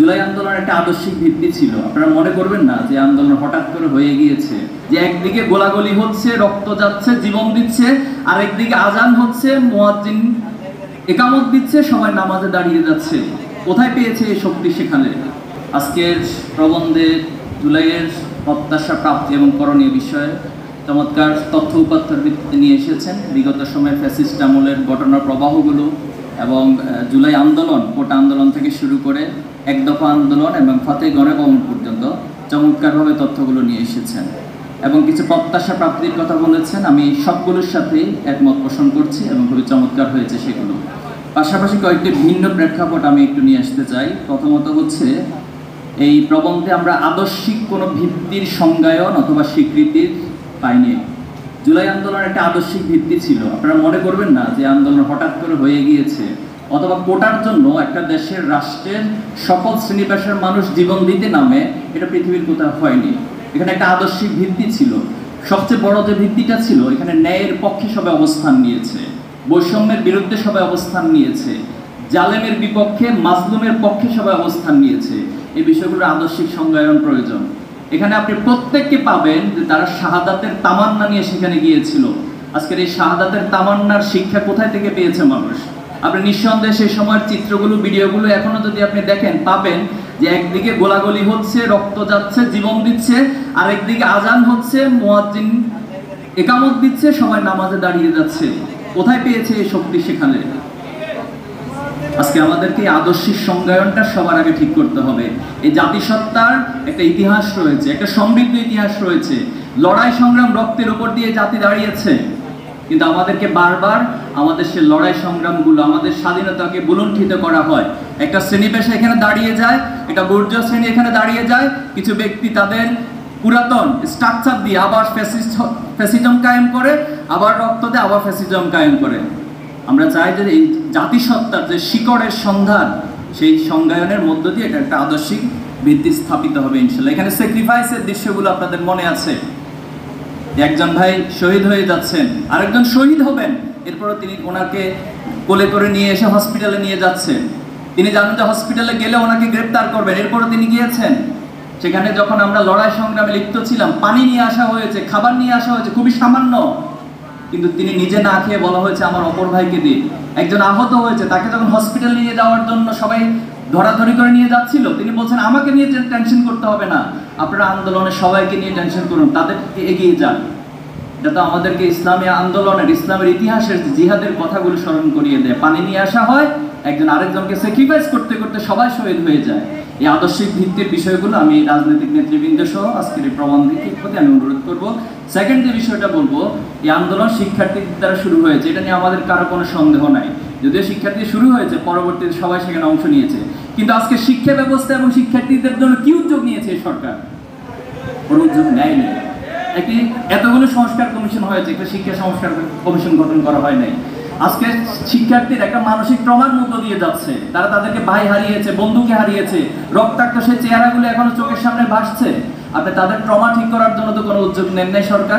জুলাই আন্দোলন একটা আদর্শিক ভিত্তি ছিল। আপনারা মনে করবেন না যে আন্দোলন হঠাৎ করে হয়ে গিয়েছে, যে একদিকে গোলাগুলি হচ্ছে, রক্ত যাচ্ছে, জীবন দিচ্ছে, আর একদিকে আজান হচ্ছে, মুয়াজ্জিন একামত দিচ্ছে, সবাই নামাজে দাঁড়িয়ে যাচ্ছে। কোথায় পেয়েছে এই শক্তি? সেখানে আজকের প্রবন্ধে জুলাইয়ের প্রত্যাশা, প্রাপ্তি এবং করণীয় বিষয়ে চমৎকার তথ্য উপাত্তর ভিত্তিতে নিয়ে এসেছেন। বিগত সময়ে ফ্যাসিস্ট আমলের ঘটনার প্রবাহগুলো এবং জুলাই আন্দোলন, কোটা আন্দোলন থেকে শুরু করে এক দফা আন্দোলন এবং ফতেহ গণকবর পর্যন্ত চমৎকারভাবে তথ্যগুলো নিয়ে এসেছেন এবং কিছু প্রত্যাশা প্রাপ্তির কথা বলেছেন। আমি সবগুলোর সাথেই একমত পোষণ করছি এবং খুবই চমৎকার হয়েছে সেগুলো। পাশাপাশি কয়েকটি ভিন্ন প্রেক্ষাপট আমি একটু নিয়ে আসতে চাই। প্রথমত হচ্ছে, এই প্রবন্ধে আমরা আদর্শিক কোনো ভিত্তির সংজ্ঞায়ন অথবা স্বীকৃতির পাইনি। জুলাই আন্দোলন একটা আদর্শিক ভিত্তি ছিল। আপনারা মনে করবেন না যে আন্দোলন হঠাৎ করে হয়ে গিয়েছে, অথবা কোটার জন্য একটা দেশের, রাষ্ট্রের সকল শ্রেণী পেশার মানুষ জীবন দিতে নামে, এটা পৃথিবীর কোথাও হয়নি। এখানে একটা আদর্শিক ভিত্তি ছিল। সবচেয়ে বড় যে ভিত্তিটা ছিল, এখানে ন্যায়ের পক্ষে সবাই অবস্থান নিয়েছে, বৈষম্যের বিরুদ্ধে সবাই অবস্থান নিয়েছে, জালেমের বিপক্ষে, মাজলুমের পক্ষে সবাই অবস্থান নিয়েছে। এই বিষয়গুলোর আদর্শিক সংজ্ঞায়ন প্রয়োজন। এখানে আপনি প্রত্যেককে পাবেন যে তারা শাহাদাতের তামান্না নিয়ে সেখানে গিয়েছিল। আজকের এই শাহাদাতের তামান্নার শিক্ষা কোথায় থেকে পেয়েছে মানুষ? আপনি নিঃসন্দেহে সেই সময়ের চিত্রগুলো, ভিডিওগুলো এখনো যদি আপনি দেখেন, পাবেন যে একদিকে গোলাগুলি হচ্ছে, রক্ত যাচ্ছে, জীবন দিচ্ছে, আর একদিকে আজান হচ্ছে, মুয়াজ্জিন একামত দিচ্ছে, সবাই নামাজে দাঁড়িয়ে যাচ্ছে। কোথায় পেয়েছে এই শক্তি? সেখানে। আজকে আমাদেরকে আদর্শিক সংজ্ঞায়নটা সবার আগে ঠিক করতে হবে। এই জাতিসত্তার একটা ইতিহাস রয়েছে, একটা সমৃদ্ধ ইতিহাস রয়েছে। লড়াই সংগ্রাম, রক্তের উপর দিয়ে জাতি দাঁড়িয়েছে। কিন্তু আমাদেরকে বারবার আমাদের সে লড়াই সংগ্রামগুলো, আমাদের স্বাধীনতাকে বুলুণ্ঠিত করা হয়। একটা শ্রেণী পেশা এখানে দাঁড়িয়ে যায়, একটা বুর্জোয়া শ্রেণী এখানে দাঁড়িয়ে যায়, কিছু ব্যক্তি তাদের পুরাতন স্ট্রাকচার দিয়ে আবার ফ্যাসিজম কায়েম করে, আবার রক্ত দিয়ে আবার ফ্যাসিজম কায়েম করে। আমরা চাই যে এই জাতিসত্তার যে শিকড়ের সন্ধান, সেই সংজ্ঞায়নের মধ্য দিয়ে এটা একটা আদর্শিক ভিত্তি স্থাপিত হবে ইনশাল্লাহ। এখানে স্যাক্রিফাইসের দৃশ্যগুলো আপনাদের মনে আছে। একজন ভাই শহীদ হয়ে যাচ্ছেন, আরেকজন শহীদ হবেন, এরপরও তিনি ওনাকে কোলে করে নিয়ে এসে হসপিটালে নিয়ে যাচ্ছেন। তিনি জানেন যে হসপিটালে গেলে ওনাকে গ্রেপ্তার করবেন, এরপরও তিনি গিয়েছেন। সেখানে যখন আমরা লড়াই সংগ্রামে লিপ্ত ছিলাম, পানি নিয়ে আসা হয়েছে, খাবার নিয়ে আসা হয়েছে, খুবই সামান্য, কিন্তু তিনি নিজে না খেয়ে বলা হয়েছে আমার অপর ভাইকে দিন। একজন আহত হয়েছে, তাকে যখন হসপিটাল নিয়ে যাওয়ার জন্য সবাই ধরাধরি করে নিয়ে যাচ্ছিল, তিনি বলছেন আমাকে নিয়ে টেনশন করতে হবে না, আপনারা আন্দোলনে সবাইকে নিয়ে টেনশন করুন, তাদেরকে এগিয়ে যান। এটা তো আমাদেরকে ইসলামী আন্দোলনের, ইসলামের ইতিহাসের জিহাদের কথাগুলো স্মরণ করিয়ে দেয়। পানি নিয়ে আসা হয়, একজন আরেকজনকে স্যাক্রিফাইস করতে করতে সবাই শহীদ হয়ে যায়। এই আদর্শিক ভিত্তির বিষয়গুলো আমি রাজনৈতিক নেতৃবৃন্দ সহ আজকের এই প্রবন্ধের প্রতি আমি অনুরোধ করবো। সেকেন্ড যে বিষয়টা বলবো, এই আন্দোলন শিক্ষার্থীদের দ্বারা শুরু হয়েছে, এটা নিয়ে আমাদের কারো কোনো সন্দেহ নাই। যদিও শিক্ষার্থী শুরু হয়েছে, পরবর্তীতে সবাই সেখানে অংশ নিয়েছে, কিন্তু আজকে শিক্ষা ব্যবস্থা এবং শিক্ষার্থীদের জন্য কি উদ্যোগ নিয়েছে সরকার? কোনো উদ্যোগ নেয়নি। একটি এতগুলো সংস্কার কমিশন হয়েছে, একটা শিক্ষা সংস্কার কমিশন গঠন করা হয় নাই। আজকে শিক্ষার্থীর একটা মানসিক ট্রমার মধ্য দিয়ে যাচ্ছে। তারা তাদেরকে ভাই হারিয়েছে, বন্ধুকে হারিয়েছে, রক্তাক্ত সেই চেহারাগুলো এখনো চোখের সামনে ভাসছে। আপনি তাদের ট্রমা ঠিক করার জন্য তো কোনো উদ্যোগ নেন নাই সরকার।